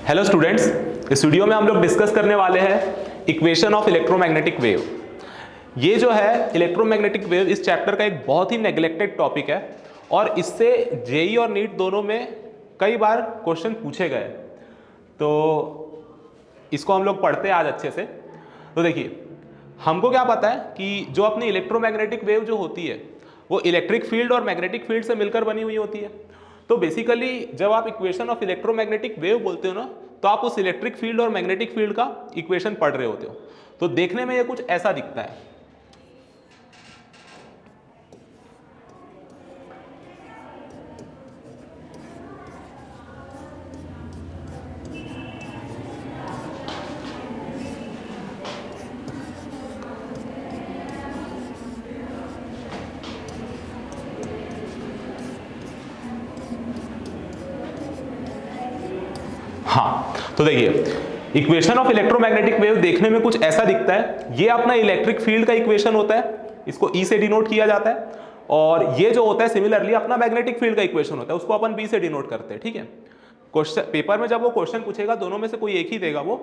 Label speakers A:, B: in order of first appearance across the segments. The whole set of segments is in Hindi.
A: हेलो स्टूडेंट्स, इस वीडियो में हम लोग डिस्कस करने वाले हैं इक्वेशन ऑफ इलेक्ट्रोमैग्नेटिक वेव। ये जो है इलेक्ट्रोमैग्नेटिक वेव इस चैप्टर का एक बहुत ही नेग्लेक्टेड टॉपिक है और इससे जेई और नीट दोनों में कई बार क्वेश्चन पूछे गए। तो इसको हम लोग पढ़ते हैं आज अच्छे से। तो देखिए, हमको क्या पता है कि जो अपनी इलेक्ट्रोमैग्नेटिक वेव जो होती है वो इलेक्ट्रिक फील्ड और मैग्नेटिक फील्ड से मिलकर बनी हुई होती है। तो बेसिकली जब आप इक्वेशन ऑफ इलेक्ट्रोमैग्नेटिक वेव बोलते हो ना, तो आप उस इलेक्ट्रिक फील्ड और मैग्नेटिक फील्ड का इक्वेशन पढ़ रहे होते हो। तो देखने में ये कुछ ऐसा दिखता है। हाँ, तो देखिए, इक्वेशन ऑफ इलेक्ट्रोमैग्नेटिक वेव देखने में कुछ ऐसा दिखता है। ये अपना इलेक्ट्रिक फील्ड का इक्वेशन होता है, इसको ई से डिनोट किया जाता है। और ये जो होता है सिमिलरली अपना मैग्नेटिक फील्ड का इक्वेशन होता है, उसको अपन बी से डिनोट करते हैं। ठीक है, क्वेश्चन पेपर में जब वो क्वेश्चन पूछेगा दोनों में से कोई एक ही देगा वो।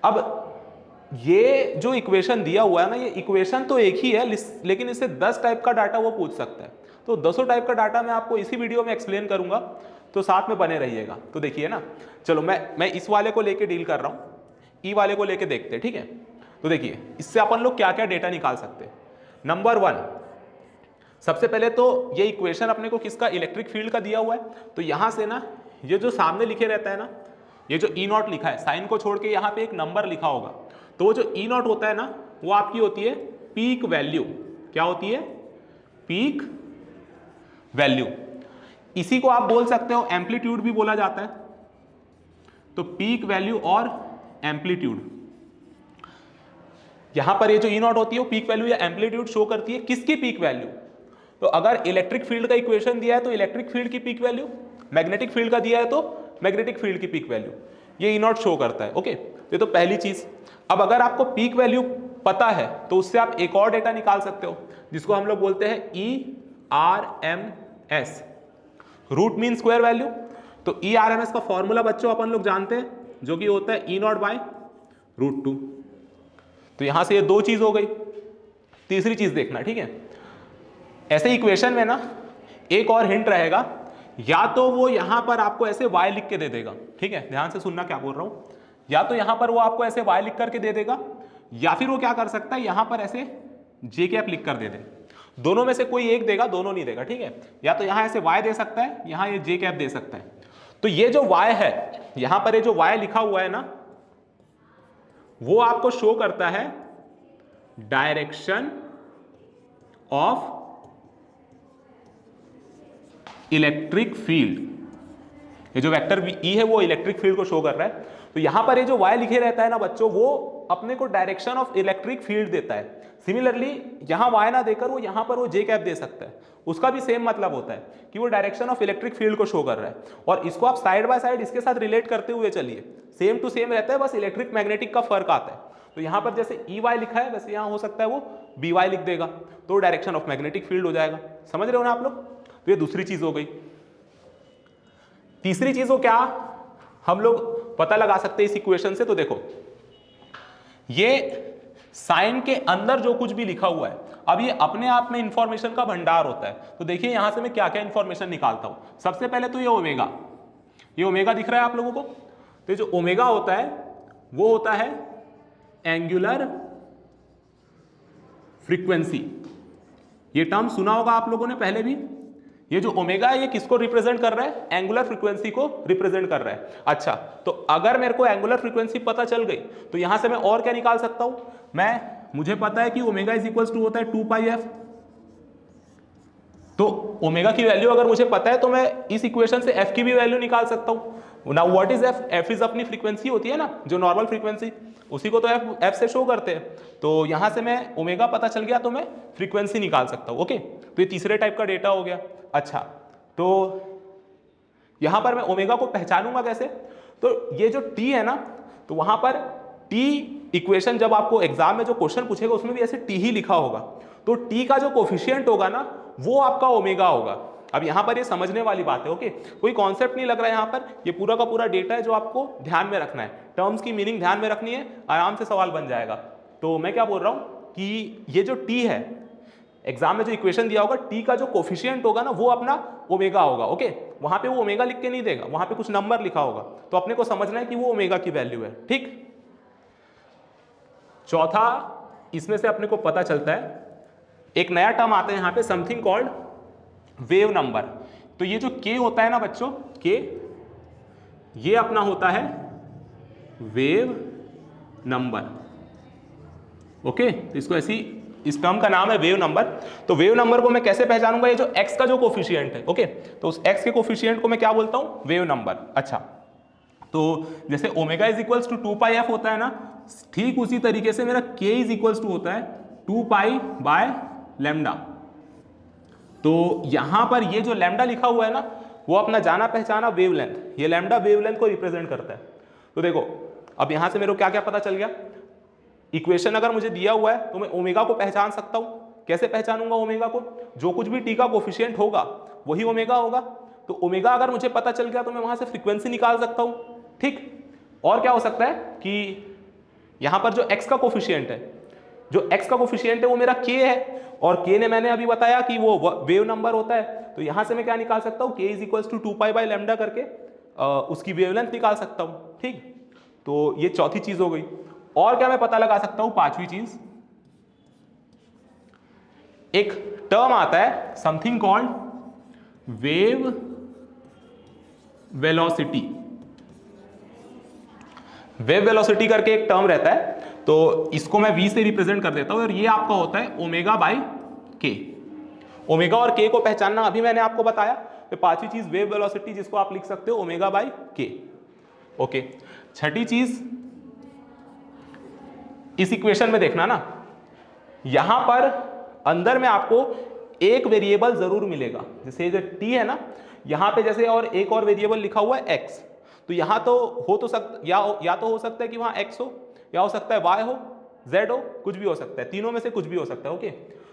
A: अब ये जो इक्वेशन दिया हुआ है ना, ये इक्वेशन तो एक ही है, लेकिन इससे 10 टाइप का डाटा वो पूछ सकता है। तो 10 टाइप का डाटा मैं आपको इसी वीडियो में एक्सप्लेन करूंगा, तो साथ में बने रहिएगा। तो देखिए ना, चलो मैं इस वाले को लेके डील कर रहा हूँ, ई वाले को लेके देखते हैं। ठीक है, तो देखिए इससे अपन लोग क्या क्या डेटा निकाल सकते हैं। नंबर 1, सबसे पहले तो ये इक्वेशन अपने को किसका, इलेक्ट्रिक फील्ड का दिया हुआ है। तो यहां से ना ये जो सामने लिखे रहता है ना, ये जो ई नॉट लिखा है, साइन को छोड़ के यहाँ पे एक नंबर लिखा होगा, तो वो जो ई नॉट होता है ना, वो आपकी होती है पीक वैल्यू। क्या होती है? Peak value. इसी को आप बोल सकते हो एम्पलीट्यूड भी बोला जाता है। तो पीक वैल्यू और एम्पलीट्यूड, यहां पर ये जो ई नॉट होती है वो पीक वैल्यू या एम्पलीट्यूड शो करती है। किसकी पीक वैल्यू? तो अगर इलेक्ट्रिक फील्ड का इक्वेशन दिया है तो इलेक्ट्रिक फील्ड की पीक वैल्यू, मैग्नेटिक फील्ड का दिया है तो मैग्नेटिक फील्ड की पीक वैल्यू, ये ई नॉट शो करता है। ओके, ये तो पहली चीज। अब अगर आपको पीक वैल्यू पता है तो उससे आप एक और डेटा निकाल सकते हो, जिसको हम लोग बोलते हैं ERMS, root mean square value. तो ERMS का फॉर्मूला बच्चों अपन लोग जानते हैं, जो कि होता है E0/√2। तो यहां से ये दो चीज हो गई। तीसरी चीज देखना, ठीक है, ऐसे इक्वेशन में ना एक और हिंट रहेगा, या तो वो यहां पर आपको ऐसे y लिख के दे देगा। ठीक है, ध्यान से सुनना क्या बोल रहा हूं। या तो यहां पर वो आपको ऐसे y लिख करके दे देगा, या फिर वो क्या कर सकता है, यहां पर ऐसे j कैप लिख कर दे दे। दोनों में से कोई एक देगा, दोनों नहीं देगा। ठीक है, या तो यहां ऐसे y दे सकता है, यहां ये j कैप दे सकता है। तो ये जो y है, यहां पर ये जो y लिखा हुआ है ना, वो आपको शो करता है डायरेक्शन ऑफ इलेक्ट्रिक फील्ड। ये जो वेक्टर ई है वो इलेक्ट्रिक फील्ड को शो कर रहा है। तो यहां पर ये जो y लिखे रहता है ना बच्चों, वो अपने को डायरेक्शन ऑफ इलेक्ट्रिक फील्ड देता है। सिमिलरली यहां y ना देकर वो यहां पर वो j कैप दे सकता है, उसका भी सेम मतलब होता है कि वो डायरेक्शन ऑफ इलेक्ट्रिक फील्ड को शो कर रहा है। और इसको आप साइड बाय साइड इसके साथ रिलेट करते हुए चलिए, सेम टू सेम रहता है, बस इलेक्ट्रिक मैग्नेटिक का फर्क आता है। तो यहां पर जैसे EY लिखा है, वैसे यहां हो सकता है वो BY लिख देगा, तो डायरेक्शन ऑफ मैग्नेटिक फील्ड हो जाएगा। समझ रहे हो ना आप लोग? तो ये दूसरी चीज हो गई। तीसरी चीज को क्या हम लोग पता लगा सकते हैं इस इक्वेशन से? तो देखो, ये साइन के अंदर जो कुछ भी लिखा हुआ है, अब ये अपने आप में इंफॉर्मेशन का भंडार होता है। तो देखिए यहां से मैं क्या क्या इंफॉर्मेशन निकालता हूं। सबसे पहले तो ये ओमेगा दिख रहा है आप लोगों को। तो जो ओमेगा होता है वो होता है एंगुलर फ्रीक्वेंसी। ये टर्म सुना होगा आप लोगों ने पहले भी। ये जो ओमेगा है ये किसको रिप्रेजेंट कर रहा है? एंगुलर फ्रीक्वेंसी को रिप्रेजेंट कर रहा है। अच्छा, तो अगर मेरे को एंगुलर फ्रीक्वेंसी पता चल गई तो यहां से मैं और क्या निकाल सकता हूं? मुझे पता है कि ओमेगा इज इक्वल्स टू होता है 2πf। तो ओमेगा की वैल्यू अगर मुझे पता है तो मैं इस इक्वेशन से एफ की भी वैल्यू निकाल सकता हूं। Now what is F? F is अपनी फ्रीक्वेंसी होती है ना, जो नॉर्मल फ्रीक्वेंसी, उसी को तो एफ से शो करते हैं। तो यहां से मैं ओमेगा पता चल गया तो मैं फ्रीक्वेंसी निकाल सकता हूं। ओके, तो ये तीसरे टाइप का डेटा हो गया। अच्छा, तो यहां पर मैं ओमेगा को पहचानूंगा कैसे? तो ये जो टी है ना, तो वहां पर टी इक्वेशन जब आपको एग्जाम में जो क्वेश्चन पूछेगा उसमें भी ऐसे टी ही लिखा होगा। तो टी का जो कोफिशिएंट होगा ना, वो आपका ओमेगा होगा। अब यहाँ पर ये समझने वाली बात है, ओके, कोई कॉन्सेप्ट नहीं लग रहा है यहाँ पर, ये पूरा का पूरा डेटा है जो आपको ध्यान में रखना है, टर्म्स की मीनिंग ध्यान में रखनी है, आराम से सवाल बन जाएगा। तो मैं क्या बोल रहा हूँ कि ये जो टी है, एग्जाम में जो इक्वेशन दिया होगा, टी का जो कोफिशिएंट होगा ना वो अपना ओमेगा होगा, ओके, वहां पे वो ओमेगा लिख के नहीं देगा, वहां पे कुछ नंबर लिखा होगा, तो अपने को समझना है कि वो ओमेगा की वैल्यू है, ठीक। चौथा, इसमें से अपने को पता चलता है एक नया टर्म आता है यहाँ पे, समथिंग कॉल्ड वेव नंबर। तो ये जो के होता है ना बच्चों, के, ये अपना होता है वेव नंबर, ओके। तो इसको ऐसी, इस टर्म का नाम है वेव नंबर। तो वेव नंबर को मैं कैसे पहचानूंगा, ये जो x का जो कोफिशिएंट है, ओके, तो उस x के कोफिशिएंट को मैं क्या बोलता हूं, वेव नंबर। अच्छा, तो जैसे omega is equals to 2πf होता है ना, ठीक उसी तरीके से मेरा k इज इक्वल्स टू होता है 2π/λ। तो यहां पर ये जो लैम्डा लिखा हुआ है ना, वो अपना जाना पहचाना वेवलेंथ, ये लैम्डा वेवलेंथ को रिप्रेजेंट करता है। तो देखो अब यहां से मेरे को क्या क्या पता चल गया, इक्वेशन अगर मुझे दिया हुआ है तो मैं ओमेगा को पहचान सकता हूं। कैसे पहचानूंगा ओमेगा को, जो कुछ भी टी का कोफिशिएंट होगा वही ओमेगा होगा। तो ओमेगा अगर मुझे पता चल गया तो मैं वहां से फ्रीक्वेंसी निकाल सकता हूं, ठीक। और क्या हो सकता है कि यहां पर जो x का कोफिशिएंट है, जो x का कोफिशिएंट है वो मेरा k है, और k ने मैंने अभी बताया कि वो वेव नंबर होता है। तो यहां से मैं क्या निकाल सकता हूं, k इज इक्वल्स टू 2π/λ करके उसकी वेवलेंथ निकाल सकता हूं, ठीक। तो ये चौथी चीज हो गई। और क्या मैं पता लगा सकता हूं, पांचवी चीज, एक टर्म आता है something called wave velocity. Wave velocity करके एक टर्म रहता है, तो इसको मैं v से रिप्रेजेंट कर देता हूं, और ये आपका होता है ओमेगा/k। ओमेगा और k को पहचानना अभी मैंने आपको बताया। तो पांचवी चीज वेव वेलोसिटी, जिसको आप लिख सकते हो ओमेगा/k, ओके। छठी चीज, इस इक्वेशन में देखना ना, यहां पर अंदर में आपको एक वेरिएबल जरूर मिलेगा, जैसे जो t है ना, यहां पे जैसे और एक और वेरिएबल लिखा हुआ है x, तो यहां तो हो तो या तो हो सकता है कि वहां x हो, या हो सकता है y हो, z हो, कुछ भी हो सकता है, तीनों में से कुछ भी हो सकता है, ओके।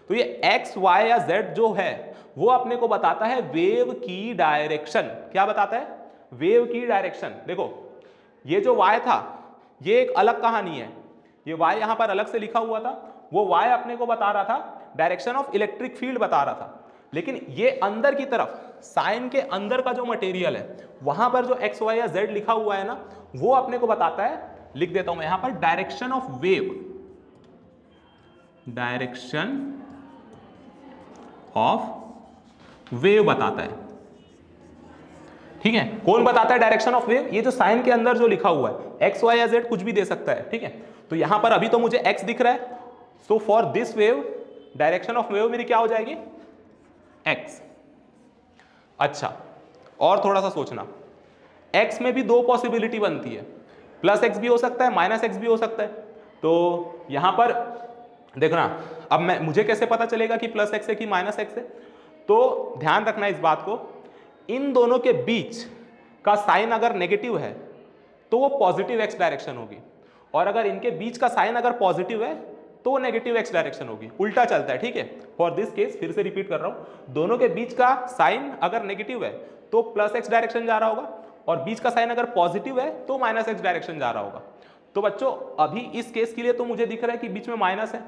A: तो ये x, y या z जो है वो अपने को बताता है वेव की डायरेक्शन। क्या बताता है, वेव की डायरेक्शन। देखो ये जो y था ये एक अलग कहानी है, ये y यहां पर अलग से लिखा हुआ था, वो y अपने को बता रहा था डायरेक्शन ऑफ इलेक्ट्रिक फील्ड बता रहा था। लेकिन ये अंदर की तरफ, साइन के अंदर का जो मटेरियल है, वहां पर जो x, y या z लिखा हुआ है ना, वो अपने को बताता है, लिख देता हूं मैं यहां पर, direction of wave, direction of wave बताता है, ठीक है। कौन बताता है डायरेक्शन ऑफ वेव, ये जो साइन के अंदर जो लिखा हुआ है, x, y या z कुछ भी दे सकता है, ठीक है। तो यहां पर अभी तो मुझे x दिख रहा है, so for this wave direction of wave मेरी क्या हो जाएगी, x। अच्छा, और थोड़ा सा सोचना, x में भी दो पॉसिबिलिटी बनती है, प्लस x भी हो सकता है, माइनस x भी हो सकता है। तो यहां पर देखना, अब मुझे कैसे पता चलेगा कि प्लस x है कि माइनस x है, तो ध्यान रखना इस बात को, इन दोनों के बीच का साइन अगर नेगेटिव है तो वो पॉजिटिव x डायरेक्शन होगी, और अगर इनके बीच का साइन अगर पॉजिटिव है तो वो नेगेटिव x डायरेक्शन होगी, उल्टा चलता है, ठीक है। फॉर दिस केस, फिर से रिपीट कर रहा हूं, दोनों के बीच का साइन अगर नेगेटिव है तो प्लस x डायरेक्शन जा रहा होगा, और बीच का साइन अगर पॉजिटिव है तो माइनस x डायरेक्शन जा रहा होगा। तो बच्चों अभी इस केस के लिए तो मुझे दिख रहा है कि बीच में माइनस है,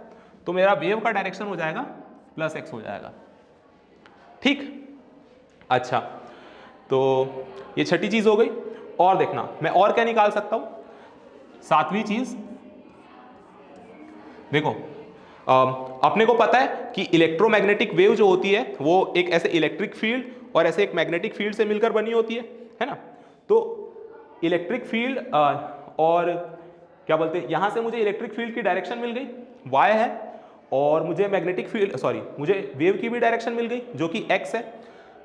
A: तो मेरा वेव का डायरेक्शन हो जाएगा प्लस x हो जाएगा, ठीक। अच्छा, तो ये छठी चीज हो गई। और देखना मैं और क्या निकाल सकता हूं, सातवीं चीज देखो, अपने को पता है कि इलेक्ट्रोमैग्नेटिक वेव जो होती है वो एक ऐसे इलेक्ट्रिक फील्ड और ऐसे एक मैग्नेटिक फील्ड से मिलकर बनी होती है ना। तो इलेक्ट्रिक फील्ड और क्या बोलते हैं, यहां से मुझे इलेक्ट्रिक फील्ड की डायरेक्शन मिल गई, y है, और मुझे मैग्नेटिक फील्ड, सॉरी, मुझे वेव की भी डायरेक्शन मिल गई जो कि x है।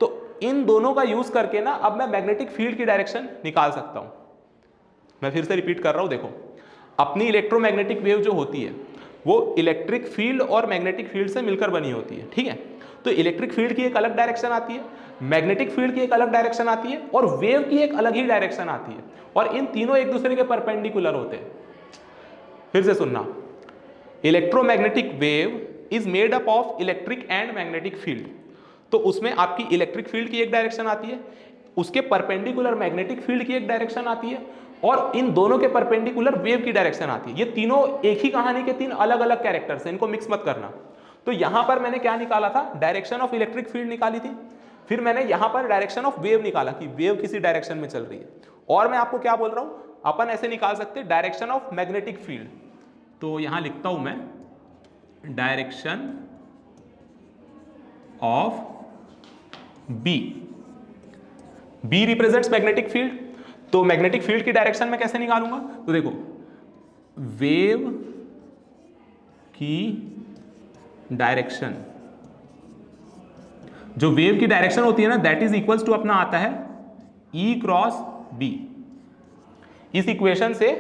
A: तो इन दोनों का यूज करके ना अब मैं मैग्नेटिक फील्ड की डायरेक्शन निकाल सकता हूं। मैं फिर से रिपीट कर रहा हूं, देखो अपनी इलेक्ट्रोमैग्नेटिक वेव जो होती है वो इलेक्ट्रिक फील्ड और मैग्नेटिक फील्ड से मिलकर बनी होती है, ठीक है। तो इलेक्ट्रिक फील्ड की एक अलग डायरेक्शन आती है, मैग्नेटिक फील्ड की एक अलग डायरेक्शन आती है, और वेव की एक अलग ही डायरेक्शन आती है, और इन तीनों एक दूसरे के परपेंडिकुलर होते हैं। फिर से सुनना, electromagnetic wave is made up of electric and magnetic field. तो उसमें आपकी इलेक्ट्रिक फील्ड की एक डायरेक्शन आती है, उसके परपेंडिकुलर मैग्नेटिक फील्ड की एक डायरेक्शन आती है, और इन दोनों के परपेंडिकुलर वेव की डायरेक्शन आती है। ये तीनों एक ही कहानी के तीन अलग अलग कैरेक्टर्स हैं, इनको मिक्स मत करना। तो यहां पर मैंने क्या निकाला था, डायरेक्शन ऑफ इलेक्ट्रिक फील्ड निकाली थी, फिर मैंने यहां पर डायरेक्शन ऑफ वेव निकाला कि वेव किसी डायरेक्शन में चल रही है, और मैं आपको क्या बोल रहा हूं, अपन ऐसे निकाल सकते हैं डायरेक्शन ऑफ मैग्नेटिक फील्ड। तो यहां लिखता हूं मैं direction of B, B represents magnetic field. तो मैग्नेटिक फील्ड की डायरेक्शन में कैसे निकालूंगा, तो देखो वेव की डायरेक्शन, जो वेव की डायरेक्शन होती है ना, दैट इज इक्वल्स टू अपना आता है E क्रॉस B। इस इक्वेशन से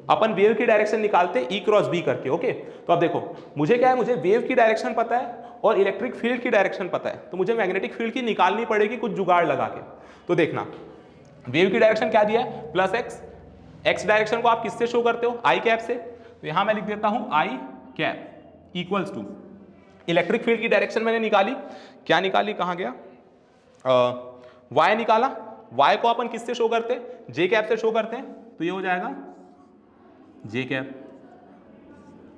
A: अपन वेव की डायरेक्शन निकालते हैं E क्रॉस B करके। ओके, तो अब देखो मुझे क्या है, मुझे वेव की डायरेक्शन पता है और इलेक्ट्रिक फील्ड की डायरेक्शन पता है, तो मुझे मैग्नेटिक फील्ड की निकालनी पड़ेगी कुछ जुगाड़ लगा के। तो देखना वेव की डायरेक्शन क्या दिया है, प्लस एक्स। एक्स डायरेक्शन को आप किससे शो करते हो, आई कैप से, तो यहां मैं लिख देता हूं I cap equals to electric field की डायरेक्शन मैंने निकाली, क्या निकाली, कहां गया, वाई निकाला। वाई को अपन किससे शो करते हैं, जे कैप से शो करते हैं, तो ये हो जाएगा जे कैप।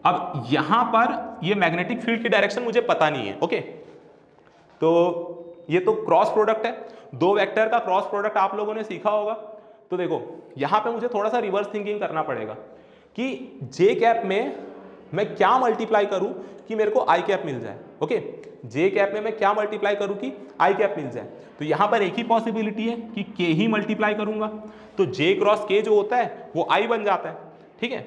A: अब यहां पर ये मैग्नेटिक फील्ड की डायरेक्शन मुझे पता नहीं है। ओके, तो ये तो क्रॉस प्रोडक्ट है, दो वेक्टर का क्रॉस प्रोडक्ट आप लोगों ने सीखा होगा। तो देखो यहां पे मुझे थोड़ा सा रिवर्स थिंकिंग करना पड़ेगा कि जे कैप में मैं क्या मल्टीप्लाई करूं कि मेरे को आई कैप मिल जाए। ओके, जे कैप में मैं क्या मल्टीप्लाई करूं कि आई कैप मिल जाए। तो यहां पर एक ही पॉसिबिलिटी है कि के ही मल्टीप्लाई करूंगा, तो जे क्रॉस के जो होता है वो आई बन जाता है। ठीक है,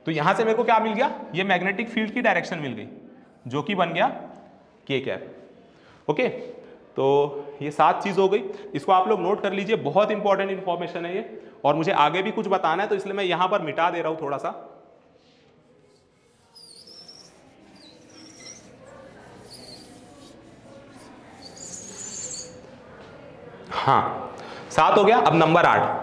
A: तो यहां से मेरे को क्या मिल गया, ये मैग्नेटिक फील्ड की डायरेक्शन मिल गई, जो कि बन गया के कैप। ओके, तो ये 7 चीज हो गई, इसको आप लोग नोट कर लीजिए, बहुत इंपॉर्टेंट इंफॉर्मेशन है ये, और मुझे आगे भी कुछ बताना है, तो इसलिए मैं यहां पर मिटा दे रहा हूं थोड़ा सा। हाँ, 7 हो गया। अब नंबर 8,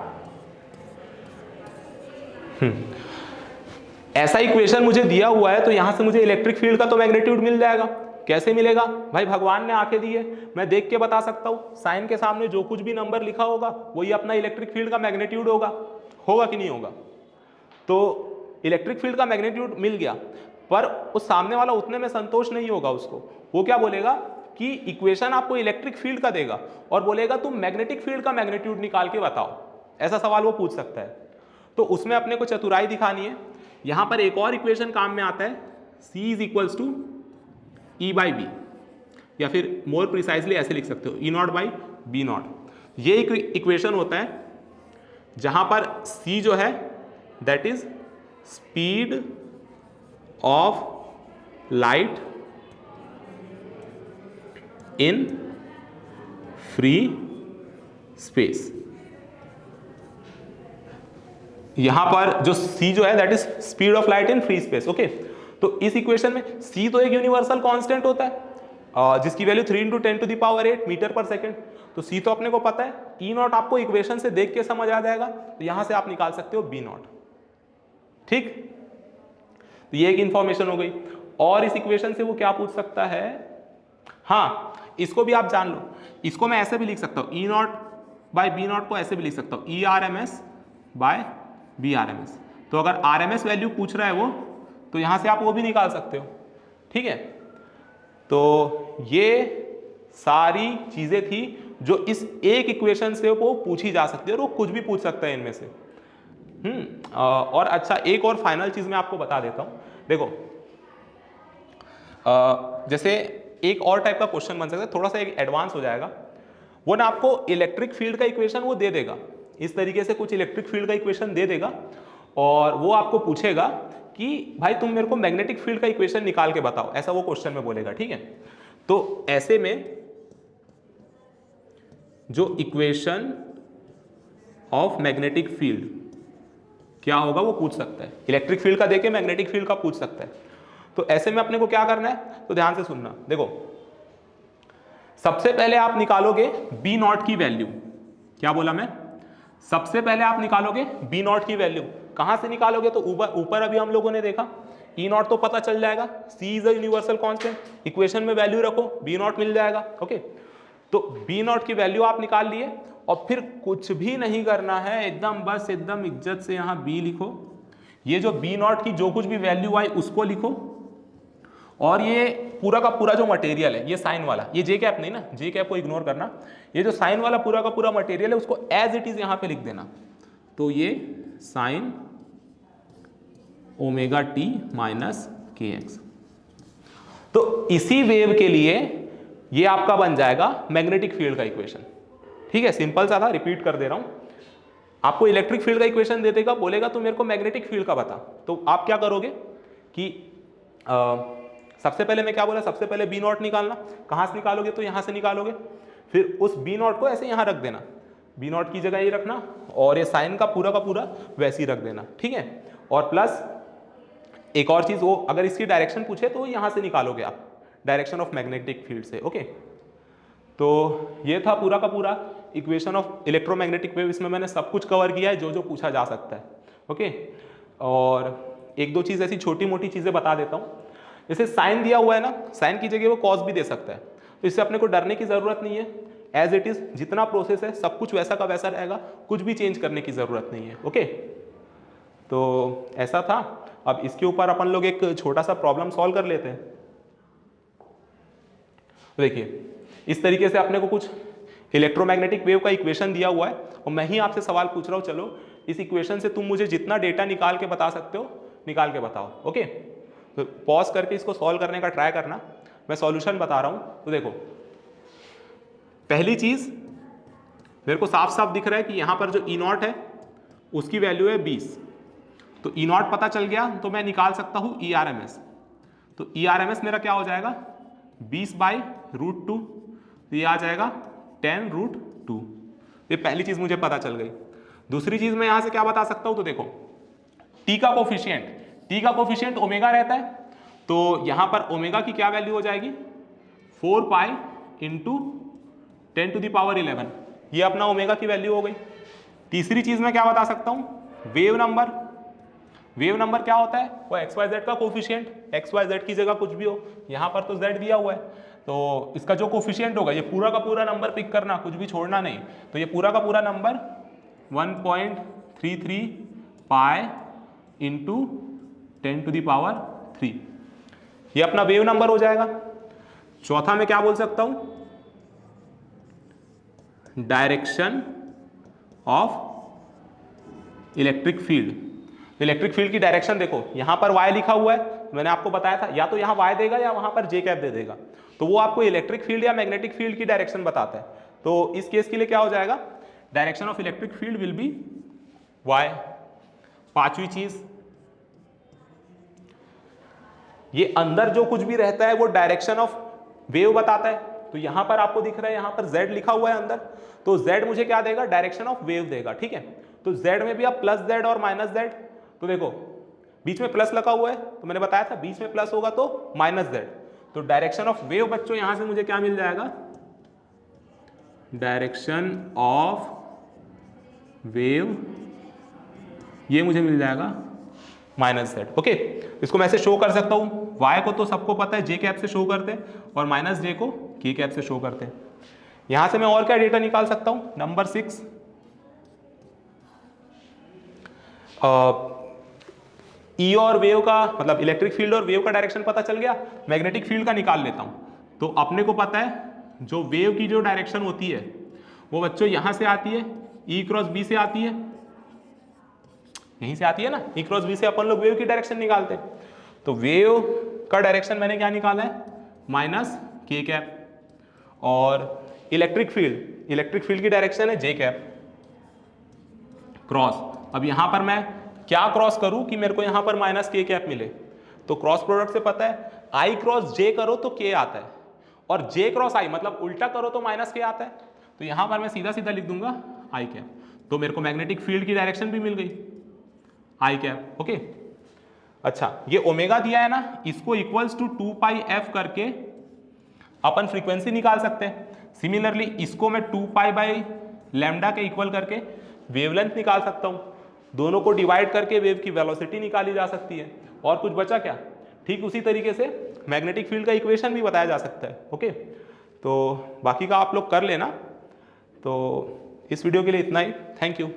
A: ऐसा इक्वेशन मुझे दिया हुआ है, तो यहां से मुझे इलेक्ट्रिक फील्ड का तो मैग्नीट्यूड मिल जाएगा। कैसे मिलेगा भाई, भगवान ने आके दिए, मैं देख के बता सकता हूं, साइन के सामने जो कुछ भी नंबर लिखा होगा वही अपना इलेक्ट्रिक फील्ड का मैग्नीट्यूड होगा। होगा कि नहीं होगा, तो इलेक्ट्रिक फील्ड का मैग्नीट्यूड मिल गया, पर उस सामने वाला उतने में संतोष नहीं होगा, उसको वो क्या बोलेगा कि इक्वेशन आपको इलेक्ट्रिक फील्ड का देगा और बोलेगा तुम मैग्नेटिक फील्ड का मैग्नीट्यूड निकाल के बताओ। ऐसा सवाल वो पूछ सकता है, तो उसमें अपने को चतुराई दिखानी है। यहां पर एक और इक्वेशन काम में आता है, C is equals to E by B, या फिर मोर प्रिसाइजली ऐसे लिख सकते हो E not by B not. ये एक इक्वेशन होता है जहां पर C जो है that is speed of light in free space. यहां पर जो C जो है that is speed of light in free space. Okay, तो इस इक्वेशन में C तो एक यूनिवर्सल कांस्टेंट होता है जिसकी वैल्यू 3 × 10⁸ मीटर पर सेकेंड, तो C तो अपने को पता है। E नॉट आपको इक्वेशन से देख के समझ आ जाएगा, तो यहां से आप निकाल सकते हो B नॉट। ठीक, तो ये एक इंफॉर्मेशन हो गई। और इस इक्वेशन से वो क्या पूछ सकता है, हाँ इसको भी आप जान लो, इसको मैं ऐसे भी लिख सकता हूं, E not by B not को ऐसे भी लिख सकता हूं, ERMS बाय BRMS। तो अगर RMS वैल्यू पूछ रहा है वो, तो यहां से आप वो भी निकाल सकते हो। ठीक है, तो ये सारी चीजें थी जो इस एक इक्वेशन से वो पूछी जा सकती है, और वो कुछ भी पूछ सकता है इनमें से। और अच्छा, एक और फाइनल चीज मैं आपको बता देता हूं। देखो जैसे एक और टाइप का क्वेश्चन बन सकता है, थोड़ा सा एक एडवांस हो जाएगा, वो ना आपको इलेक्ट्रिक फील्ड का इक्वेशन वो दे देगा, इस तरीके से कुछ इलेक्ट्रिक फील्ड का इक्वेशन दे देगा, और वो आपको पूछेगा कि भाई तुम मेरे को मैग्नेटिक फील्ड का इक्वेशन निकाल के बताओ, ऐसा वो क्वेश्चन में बोलेगा। ठीक है, तो ऐसे में जो इक्वेशन ऑफ मैग्नेटिक फील्ड क्या होगा वो पूछ सकता है, इलेक्ट्रिक फील्ड का देके मैग्नेटिक फील्ड का पूछ सकता है। तो ऐसे में अपने को क्या करना है, तो ध्यान से सुनना। देखो सबसे पहले आप निकालोगे बी नॉट की वैल्यू, क्या बोला मैं, सबसे पहले आप निकालोगे बी नॉट की वैल्यू। कहां से निकालोगे, तो ऊपर अभी हम लोगों ने देखा ई नॉट तो पता चल जाएगा, C is a universal constant, equation में वैल्यू रखो, बी नॉट मिल जाएगा। ओके, तो बी नॉट की वैल्यू आप निकाल लिए और फिर कुछ भी नहीं करना है, एकदम बस एकदम इज्जत से यहाँ बी लिखो, ये जो बी नॉट की जो कुछ भी वैल्यू आई उसको लिखो, और ये पूरा का पूरा जो मटेरियल है, ये साइन वाला, ये जे कैप नहीं ना, जे कैप को इग्नोर करना, ये जो साइन वाला पूरा का पूरा मटेरियल है उसको एज इट इज यहां पे लिख देना। तो ये साइन ओमेगा टी माइनस के एक्स, तो इसी वेव के लिए ये आपका बन जाएगा मैग्नेटिक फील्ड का इक्वेशन। ठीक है, सिंपल सा था, रिपीट कर दे रहा हूं। आपको इलेक्ट्रिक फील्ड का इक्वेशन दे देगा, बोलेगा तो मेरे को मैग्नेटिक फील्ड का बता, तो आप क्या करोगे कि सबसे पहले मैं क्या बोला, सबसे पहले बी नॉट निकालना। कहां से निकालोगे, तो यहां से निकालोगे, फिर उस बी नॉट को ऐसे यहां रख देना, बी नॉट की जगह ये रखना, और ये साइन का पूरा वैसे ही रख देना। ठीक है, और प्लस एक और चीज, वो अगर इसकी डायरेक्शन पूछे तो यहां से निकालोगे आप, डायरेक्शन ऑफ मैग्नेटिक फील्ड से। ओके, तो ये था पूरा का पूरा इक्वेशन ऑफ इलेक्ट्रोमैग्नेटिक वेव। इसमें मैंने सब कुछ कवर किया है जो जो पूछा जा सकता है। ओके, और एक दो चीज ऐसी छोटी मोटी चीजें बता देता हूं, जैसे साइन दिया हुआ है ना, साइन की जगह वो कॉस भी दे सकता है, तो इससे अपने को डरने की जरूरत नहीं है। एज इट इज जितना प्रोसेस है सब कुछ वैसा का वैसा रहेगा, कुछ भी चेंज करने की जरूरत नहीं है। ओके, तो ऐसा था। अब इसके ऊपर अपन लोग एक छोटा सा प्रॉब्लम सॉल्व कर लेते हैं। देखिए, इस तरीके से अपने को कुछ इलेक्ट्रोमैग्नेटिक वेव का इक्वेशन दिया हुआ है, और मैं ही आपसे सवाल पूछ रहा हूं, चलो इस इक्वेशन से तुम मुझे जितना डेटा निकाल के बता सकते हो निकाल के बताओ। ओके, तो पॉज करके इसको सॉल्व करने का ट्राई करना, मैं सॉल्यूशन बता रहा हूं। तो देखो, पहली चीज मेरे को साफ साफ दिख रहा है कि यहां पर जो ई नॉट है उसकी वैल्यू है 20, तो ई नॉट पता चल गया, तो मैं निकाल सकता हूं ई आर एम एस। तो ई आर एम एस मेरा क्या हो जाएगा, 20/√2, तो ये आ जाएगा 10√2। ये पहली चीज मुझे पता चल गई। दूसरी चीज मैं यहां से क्या बता सकता हूं, तो देखो टी का कोफिशिएंट ओमेगा रहता है, तो यहां पर ओमेगा की क्या वैल्यू हो जाएगी, 4π × 10⁻11, ये अपना ओमेगा की वैल्यू हो गई। तीसरी चीज मैं क्या बता सकता हूं, वेव नंबर क्या होता है, वो XYZ का कोफिशिएंट, XYZ की जगह कुछ भी हो, यहां पर तो Z दिया हुआ है, तो इसका जो कोफिशिएंट होगा ये पूरा का पूरा नंबर पिक करना, कुछ भी छोड़ना नहीं, तो ये पूरा का पूरा नंबर 1.33 π × 10⁻3, ये अपना वेव नंबर हो जाएगा। चौथा मैं क्या बोल सकता हूं, direction of electric field. Electric field की डायरेक्शन देखो, यहां पर y लिखा हुआ है, मैंने आपको बताया था, या तो यहां y देगा या वहां पर j कैप दे देगा, तो वो आपको इलेक्ट्रिक फील्ड या मैग्नेटिक फील्ड की डायरेक्शन बताता है। तो इस केस के लिए क्या हो जाएगा, direction of electric field will be y। पांचवी चीज, ये अंदर जो कुछ भी रहता है वो डायरेक्शन ऑफ वेव बताता है, तो यहां पर आपको दिख रहा है, यहां पर z लिखा हुआ है अंदर, तो z मुझे क्या देगा, डायरेक्शन ऑफ वेव देगा। ठीक है, तो z में भी आप +z और -z, तो देखो बीच में प्लस लगा हुआ है, तो मैंने बताया था बीच में प्लस होगा तो -z, तो डायरेक्शन ऑफ वेव बच्चों यहां से मुझे क्या मिल जाएगा, डायरेक्शन ऑफ वेव ये मुझे मिल जाएगा -z। ओके, इसको मैं ऐसे शो कर सकता हूं, y को तो सबको पता है j कैप से शो करते हैं, और -j को k कैप से शो करते हैं। यहां से मैं और क्या डेटा निकाल सकता हूं, नंबर 6, ई और वेव का मतलब इलेक्ट्रिक फील्ड और वेव का डायरेक्शन पता चल गया, मैग्नेटिक फील्ड का निकाल लेता हूं। तो अपने को पता है जो वेव की जो डायरेक्शन होती है वो बच्चों यहां से आती है, E क्रॉस B से आती है, यहीं से आती है ना, E क्रॉस B से अपन लोग वेव की डायरेक्शन निकालते हैं। तो वेव का डायरेक्शन मैंने क्या निकाला है, -k कैप, और इलेक्ट्रिक फील्ड की डायरेक्शन है j कैप क्रॉस। अब यहां पर मैं क्या क्रॉस करूं कि मेरे को यहां पर -k कैप मिले, तो क्रॉस प्रोडक्ट से पता है I क्रॉस j करो तो k आता है, और j क्रॉस I मतलब उल्टा करो तो -k आता है, तो यहां पर मैं सीधा सीधा लिख दूंगा I कैप, तो मेरे को मैग्नेटिक फील्ड की डायरेक्शन भी मिल गई I कैप। ओके, अच्छा ये ओमेगा दिया है ना, इसको इक्वल्स टू 2πf करके अपन फ्रीक्वेंसी निकाल सकते हैं। सिमिलरली इसको मैं 2π/λ के इक्वल करके वेवलेंथ निकाल सकता हूं, दोनों को डिवाइड करके वेव की वेलोसिटी निकाली जा सकती है। और कुछ बचा क्या? ठीक उसी तरीके से मैग्नेटिक फील्ड का इक्वेशन भी बताया जा सकता है। ओके, तो बाकी का आप लोग कर लेना। तो इस वीडियो के लिए इतना ही। Thank you.